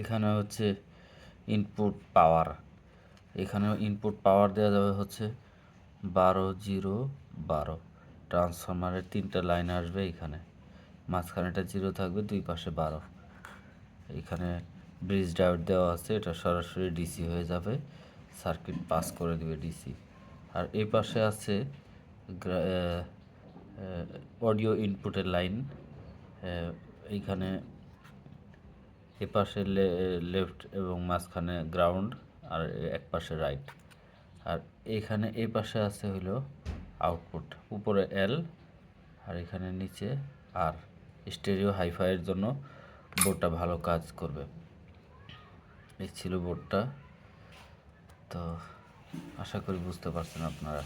এখানে হচ্ছে ইনপুট পাওয়ার, এখানেও ইনপুট পাওয়ার দেওয়া যাবে হচ্ছে 12 0 12। ট্রান্সফরমারের 3টা লাইন আসবে, এখানে মাঝখানেটা 0 থাকবে, দুই পাশে 12। এখানে ব্রিজ ডায়োড দেওয়া আছে, এটা সরাসরি ডিসি হয়ে যাবে, সার্কিট পাস করে দিবে ডিসি। আর এই পাশে আছে অডিও ইনপুটের লাইন, এইখানে এ পাশে লেফট এবং মাঝখানে গ্রাউন্ড, আর এক পাশে রাইট। আর এখানে এই পাশে আছে হলো আউটপুট, উপরে এল আর এখানে নিচে আর। স্টেরিও হাইফাইয়ের জন্য বোর্ডটা ভালো কাজ করবে। এই ছিল বোর্ডটা। তো আশা করি বুঝতে পারছেন আপনারা।